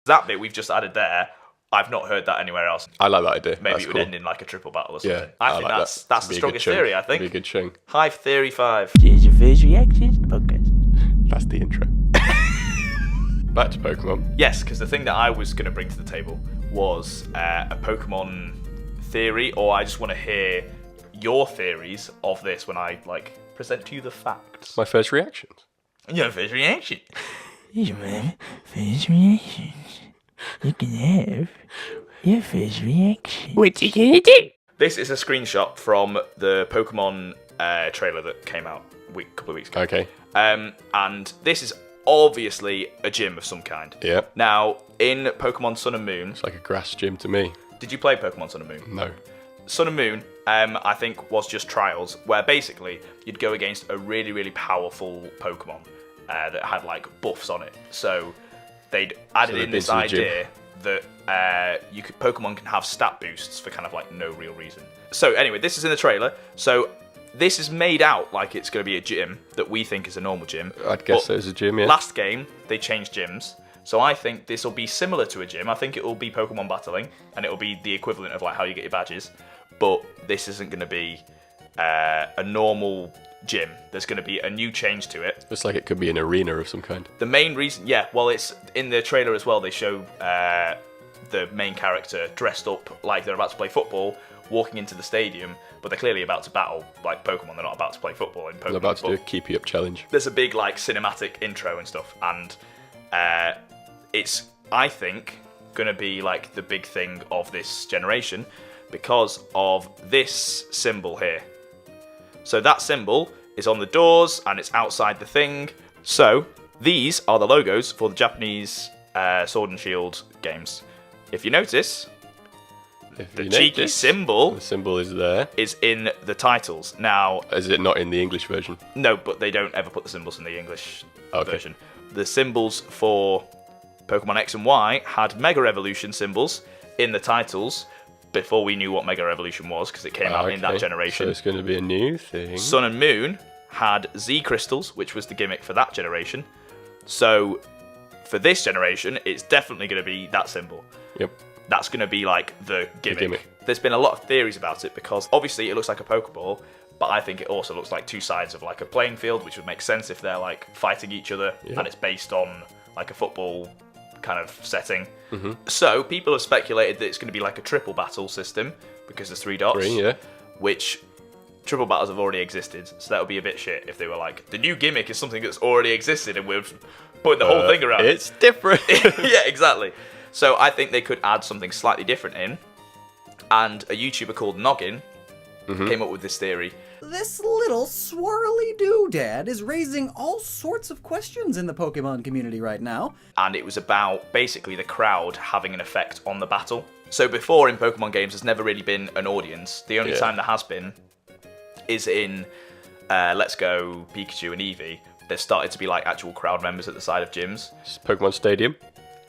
That bit we've just added there, I've not heard that anywhere else. I like that idea. Maybe that's it would cool. end in like a triple battle or something. Yeah, I think like that's that. the strongest theory, I think. Be a good chunk. Hive Theory 5. Here's your first reaction podcast. That's the intro. Back to Pokemon. Yes, because the thing that I was going to bring to the table was a Pokemon theory, or I just want to hear your theories of this when I present to you the facts. My first reactions. Your first reaction. Here's my first reaction. You can have your first reaction. What you gonna do? This is a screenshot from the Pokemon trailer that came out a couple of weeks ago. Okay. And this is obviously a gym of some kind. Yeah. Now, in Pokemon Sun and Moon... It's like a grass gym to me. Did you play Pokemon Sun and Moon? No. Sun and Moon, I think, was just trials, where basically you'd go against a really, really powerful Pokemon that had, buffs on it. So they'd added in this idea that Pokemon can have stat boosts for kind of, no real reason. So, anyway, this is in the trailer. So, this is made out like it's going to be a gym that we think is a normal gym. I'd guess so, it's a gym, yeah. Last game, they changed gyms. So I think this will be similar to a gym. I think it will be Pokemon battling, and it will be the equivalent of how you get your badges. But this isn't going to be a normal gym. There's going to be a new change to it. Looks like it could be an arena of some kind. The main reason, it's in the trailer as well. They show the main character dressed up like they're about to play football, walking into the stadium, but they're clearly about to battle like Pokemon. They're not about to play football in Pokemon. They're about to do a keep you up challenge. There's a big cinematic intro and stuff, and it's, I think, gonna be the big thing of this generation because of this symbol here. So that symbol is on the doors and it's outside the thing. So these are the logos for the Japanese Sword and Shield games. If you notice, the cheeky symbol... The symbol is there. ...is in the titles. Now... Is it not in the English version? No, but they don't ever put the symbols in the English version. The symbols for Pokemon X and Y had Mega Evolution symbols in the titles before we knew what Mega Evolution was, because it came out in that generation. So it's going to be a new thing. Sun and Moon had Z Crystals, which was the gimmick for that generation. So for this generation, it's definitely going to be that symbol. Yep. That's going to be the gimmick. There's been a lot of theories about it, because obviously it looks like a Pokeball, but I think it also looks like two sides of a playing field, which would make sense if they're fighting each other, and it's based on a football kind of setting. Mm-hmm. So people have speculated that it's going to be a triple battle system, because there's 3 dots. 3, yeah. Which triple battles have already existed, so that would be a bit shit if they were the new gimmick is something that's already existed and we're putting the whole thing around. It's different. Yeah, exactly. So I think they could add something slightly different in, and a YouTuber called Noggin came up with this theory. This little swirly doodad is raising all sorts of questions in the Pokemon community right now. And it was about basically the crowd having an effect on the battle. So before in Pokemon games, there's never really been an audience. The only time there has been is in Let's Go, Pikachu and Eevee. There's started to be actual crowd members at the side of gyms. It's Pokemon Stadium.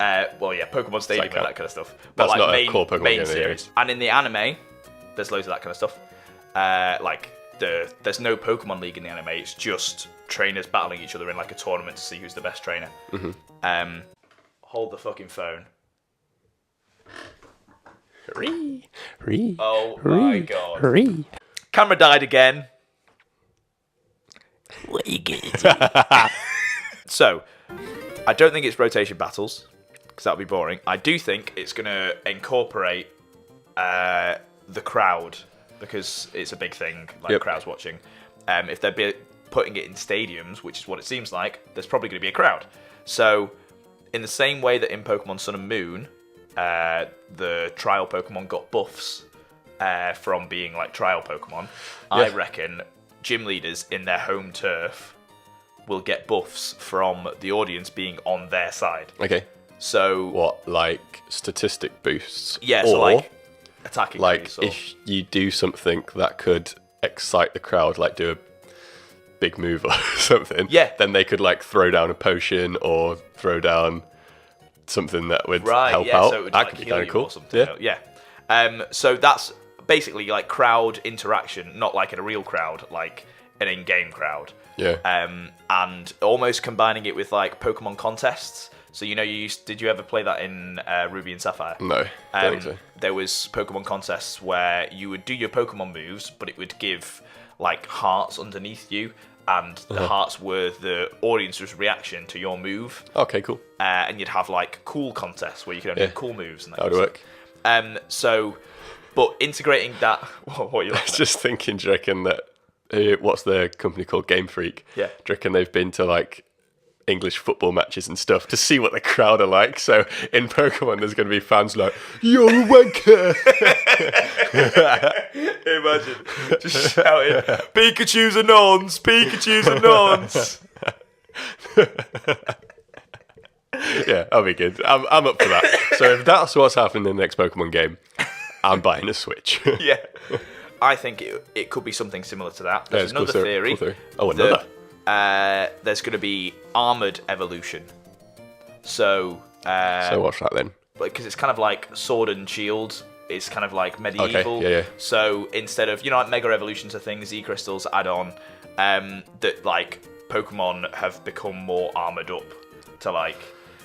Pokemon Stadium and that kind of stuff. But that's not a core Pokemon main game series. Anyway. And in the anime, there's loads of that kind of stuff. There's no Pokemon League in the anime. It's just trainers battling each other in a tournament to see who's the best trainer. Mm-hmm. Hold the fucking phone. Oh my god. Camera died again. What you gonna do? So, I don't think it's rotation battles, because that would be boring. I do think it's going to incorporate the crowd, because it's a big thing, crowds watching. If they're putting it in stadiums, which is what it seems like, there's probably going to be a crowd. So, in the same way that in Pokemon Sun and Moon, the trial Pokemon got buffs from being trial Pokemon, I reckon gym leaders in their home turf will get buffs from the audience being on their side. Okay. So... What, statistic boosts? Yeah, so attacking. If you do something that could excite the crowd, do a big move or something, then they could throw down a potion or throw down something that would help out. So it would, that could be kind of cool. Or something. Yeah. So that's basically crowd interaction, not in a real crowd, an in-game crowd. Yeah. And almost combining it with Pokemon contests. So did you ever play that in Ruby and Sapphire? No, don't think so. There was Pokemon contests where you would do your Pokemon moves, but it would give like hearts underneath you, and the hearts were the audience's reaction to your move. Okay, cool. And you'd have like cool contests where you could only do cool moves. And that would work. But integrating that, what are you? I was just thinking, do you reckon that what's the company called? Game Freak. Yeah. Do you reckon they've been to like English football matches and stuff to see what the crowd are like? So in Pokemon, there's going to be fans like, "You're a wanker." Imagine just shouting, "Pikachu's a nonce! Pikachu's a nonce!" Yeah, that'll be good. I'm up for that. So if that's what's happening in the next Pokemon game, I'm buying a Switch. Yeah, I think it could be something similar to that. There's another theory. Cool theory. Oh, another. There's going to be armoured evolution. So what's that then? Because it's kind of like Sword and Shield. It's kind of like medieval. Okay, yeah. So instead of like Mega Evolutions are things, Z-Crystals add on, that like Pokemon have become more armoured up to like,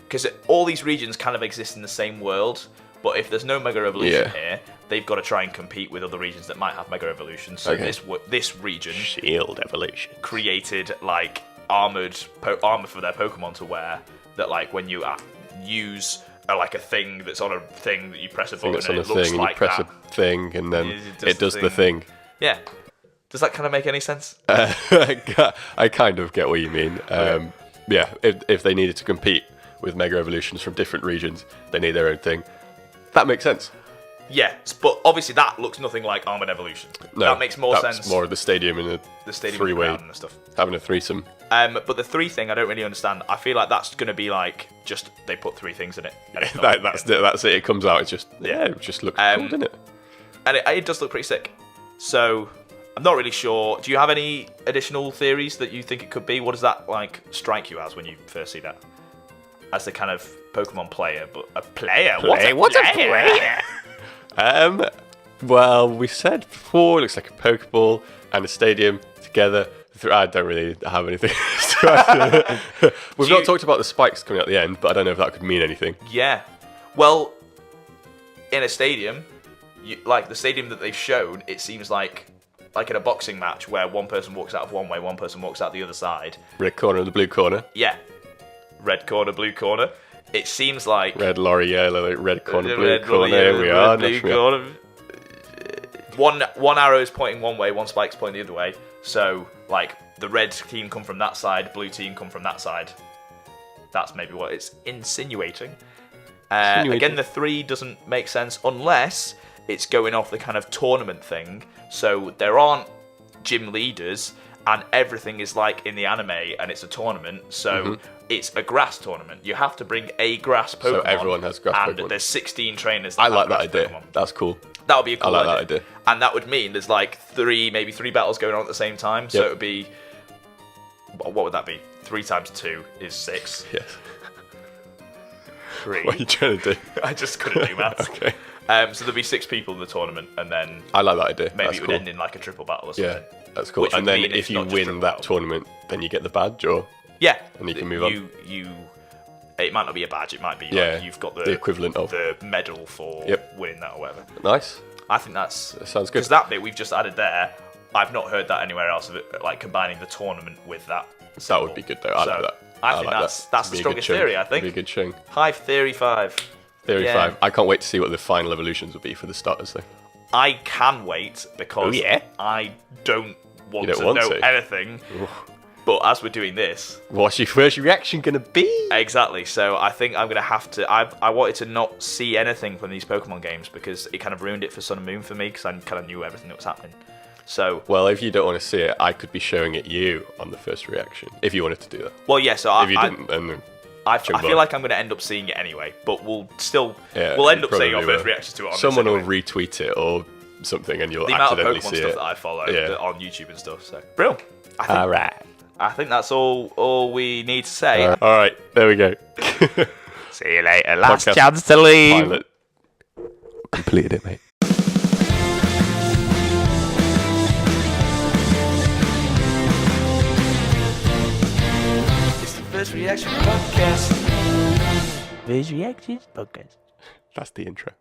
because all these regions kind of exist in the same world. But if there's no Mega Evolution here, they've got to try and compete with other regions that might have Mega Evolution. So this region, Shield Evolution, created like armor for their Pokemon to wear. That like when you use like a thing that's on a thing that you press a button and it looks like you press that. a thing and then it does the thing. Yeah. Does that kind of make any sense? I kind of get what you mean. Yeah, if they needed to compete with Mega Evolutions from different regions, they need their own thing. That makes sense. Yes, but obviously that looks nothing like Armored Evolution. No, that makes more sense. That's more of the stadium and the stadium three-way and stuff. Having a threesome. But the three thing I don't really understand. I feel like that's going to be like just they put three things in it. That's it. It comes out. It just it just looks cool, doesn't it? And it does look pretty sick. So I'm not really sure. Do you have any additional theories that you think it could be? What does that like strike you as when you first see that? As the kind of Pokemon player, but a player? What's a player? Well, we said before, it looks like a Pokeball and a stadium together. I don't really have anything. We've not talked about the spikes coming out the end, but I don't know if that could mean anything. Yeah. Well, in a stadium, like the stadium that they've shown, it seems like in a boxing match where one person walks out of one way, one person walks out the other side. Red corner and the blue corner. Yeah. Red corner, blue corner. It seems like red lorry, yellow, red corner, blue corner. Here we are. Blue corner. One arrow is pointing one way, one spike's pointing the other way. So, like, the red team come from that side, blue team come from that side. That's maybe what it's insinuating. Again, the 3 doesn't make sense unless it's going off the kind of tournament thing. So there aren't gym leaders, and everything is like in the anime, and it's a tournament. So it's a grass tournament. You have to bring a grass Pokemon. So everyone has grass Pokemon. And there's 16 trainers. I like that idea. Pokemon. That's cool. That would be a cool idea. That idea. And that would mean there's like maybe three battles going on at the same time. So it would be, what would that be? 3 times 2 is 6. Yes. 3. What are you trying to do? I just couldn't do maths. Okay. So there'd be 6 people in the tournament, and then I like that idea. Maybe that's it would cool. end in like a triple battle or something. Yeah, that's cool. And then if you win that tournament, then you get the badge, or and you can move on. It might not be a badge. It might be like you've got the equivalent of the medal for winning that or whatever. Nice. I think that sounds good. Because that bit we've just added there, I've not heard that anywhere else of it, like combining the tournament with that. That would be good though. I like that. I think that's the strongest theory. I think. Be a good chunk. Hive Theory 5. Theory 5. I can't wait to see what the final evolutions will be for the starters though. I can wait because I don't want to know anything. But as we're doing this, what's your first reaction going to be? Exactly. So I think I'm going to have to. I wanted to not see anything from these Pokemon games because it kind of ruined it for Sun and Moon for me because I kind of knew everything that was happening. So well, if you don't want to see it, I could be showing it you on the first reaction if you wanted to do that. Well, yeah. So if you didn't, then I feel like I'm going to end up seeing it anyway. But we'll end up seeing our first reactions to it. Someone will retweet it or something, and you'll the accidentally amount of Pokemon see stuff it that I follow on YouTube and stuff. So brilliant. All right. I think that's all we need to say. All right, there we go. See you later. Last chance to leave. Pilot. Completed it, mate. It's the First Reaction Podcast. First Reactions Podcast. That's the intro.